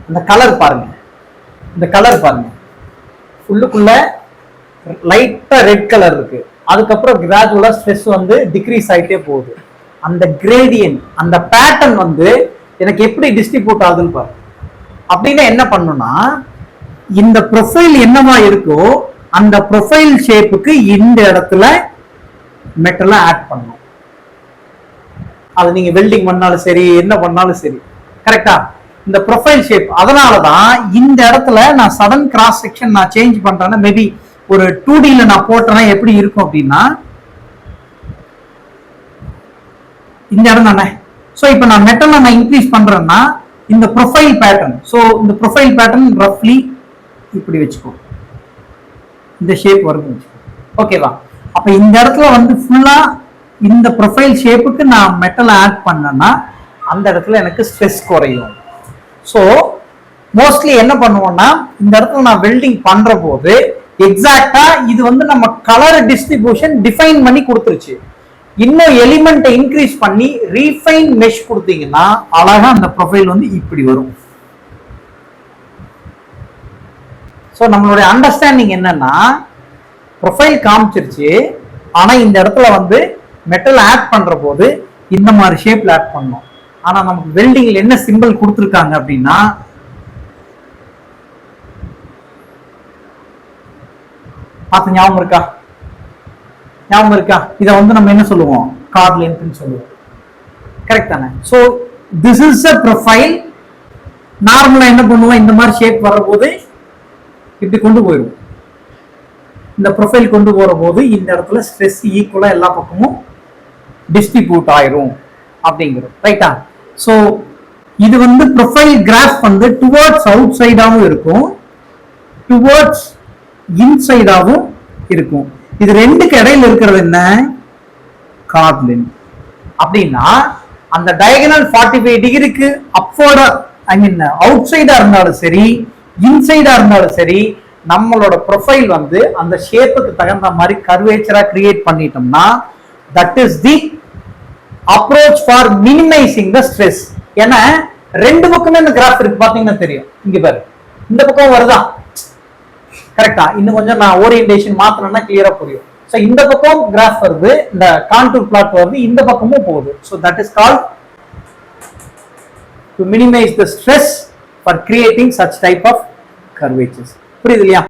அந்த கலர் பாருங்க, இந்த கலர் பாருங்க, உள்ளுக்குள்ள லைட்டா ரெட் கலர் இருக்கு. அதுக்கப்புறம் கிராஜுவலா ஸ்ட்ரெஸ் வந்து டிக்ரீஸ் ஆயிட்டே போகுது. அந்த கிரேடியன்ட், அந்த பேட்டர்ன் வந்து எனக்கு எப்படி டிஸ்ட்ரிபியூட் ஆகுதுன்னு பாருங்க. அப்படின்னா என்ன பண்ணும்னா, இந்த ப்ரொஃபைல் என்னவா இருக்கோ அந்த ப்ரொஃபைல் ஷேப்புக்கு இந்த இடத்துல மெட்டலை ஆட் பண்ணணும். அது நீங்க வெல்டிங் பண்ணாலும் சரி, என்ன பண்ணாலும் சரி, கரெக்டா? இந்த ப்ரொஃபைல் ஷேப். அதனாலதான் இந்த இடத்துல நான் சடன் கிராஸ் செக்ஷன் நான் சேஞ்ச் பண்றேன்னா, மேபி ஒரு 2Dல நான் போட்டேன்னா எப்படி இருக்கும் அப்படின்னா இந்த இடம் தானே. ஸோ இப்போ நான் மெட்டலை நான் இன்க்ரீஸ் பண்றேன்னா இந்த ப்ரொஃபைல் பேட்டர்ன், ஸோ இந்த ப்ரொஃபைல் பேட்டர்ன் ரஃப்லி இப்படி வச்சுக்கோ, இந்த ஷேப் வரைக்கும் வச்சுக்கோ. ஓகேவா? அப்ப இந்த இடத்துல வந்து ஃபுல்லா இந்த ப்ரொஃபைல் ஷேப்புக்கு நான் மெட்டல் ஆட் பண்ணேன்னா அந்த இடத்துல எனக்கு ஸ்ட்ரெஸ் குறையும். ஸோ மோஸ்ட்லி என்ன பண்ணுவோம்னா, இந்த இடத்துல நான் வெல்டிங் பண்ற போது எக்ஸாக்டா இது வந்து நம்ம கலர் டிஸ்ட்ரிபியூஷன் டிஃபைன் பண்ணி கொடுத்துருச்சு. இன்னும் எலிமெண்ட்டை இன்க்ரீஸ் பண்ணி ரீஃபைன் மெஷ் கொடுத்தீங்கன்னா அழகா அந்த ப்ரொஃபைல் வந்து இப்படி வரும். ஸோ நம்மளுடைய அண்டர்ஸ்டாண்டிங் என்னன்னா, ப்ரொஃபைல் காமிச்சிருச்சு, ஆனா இந்த இடத்துல வந்து மெட்டல் ஆட் பண்ற போது இந்த மாதிரி ஷேப்ல ஆட் பண்ணணும். ஆனா நமக்கு வெல்டிங்ல என்ன சிம்பிள் கொடுத்துருக்காங்க அப்படின்னா, பார்த்து ஞாபகம் இருக்கா? ஞாபகம் இருக்கா? இதை வந்து நம்ம என்ன சொல்லுவோம்? கார்ட் லென்த்னு சொல்லுவோம். கரெக்ட் தானே? So this is a profile. நார்மலா என்ன பண்ணுவோம், இந்த மாதிரி ஷேப் வர்ற போது இப்படி கொண்டு போயிடும். இந்த ப்ரொஃபைல் கொண்டு போற போது இந்த இடத்துல ஸ்ட்ரெஸ் ஈக்குவலா எல்லா பக்கமும் டிஸ்ட்ரிபியூட் ஆயிரும் அப்படிங்கிறது. ரைட்டா? ஸோ இது வந்து ப்ரொஃபைல் கிராஃப் வந்து டுவர்ட்ஸ் அவுட் சைடாகவும் இருக்கும், டுவர்ட்ஸ் இன்சைடாகவும் இருக்கும். இது ரெண்டுக்கு இடையில இருக்கிறது என்ன? Card length. அப்படின்னா அந்த டயகனல் 45 டிகிரிக்கு அப்வர்டா, ஐ மீன் அவுட் சைடா இருந்தாலும் சரி, இன்சைடா இருந்தாலும் சரி, நம்மளோட ப்ரொஃபைல் வந்து அந்த ஷேப்புக்கு தகுந்த மாதிரி கர்வேச்சரா கிரியேட் பண்ணிட்டோம்னா that is the approach for minimising the stress. ஏன்னா ரெண்டு பக்கமே இந்த கிராஃப் இருக்கு, பாத்தீங்கன்னா தெரியும். இங்க பாரு, இந்த பக்கம் வருதா? கரெக்டா? இன்னும் கொஞ்சம் நான் ஓரியன்டேஷன் மாத்தினா கிளியரா புரியும். ஸோ இந்த பக்கம் கிராஃப் வருது, இந்த கான்டூர் பிளாட் வருது, இந்த பக்கமும் போகுது. So that is called to minimize the stress for creating such type of curvatures. புரியுது இல்லையா?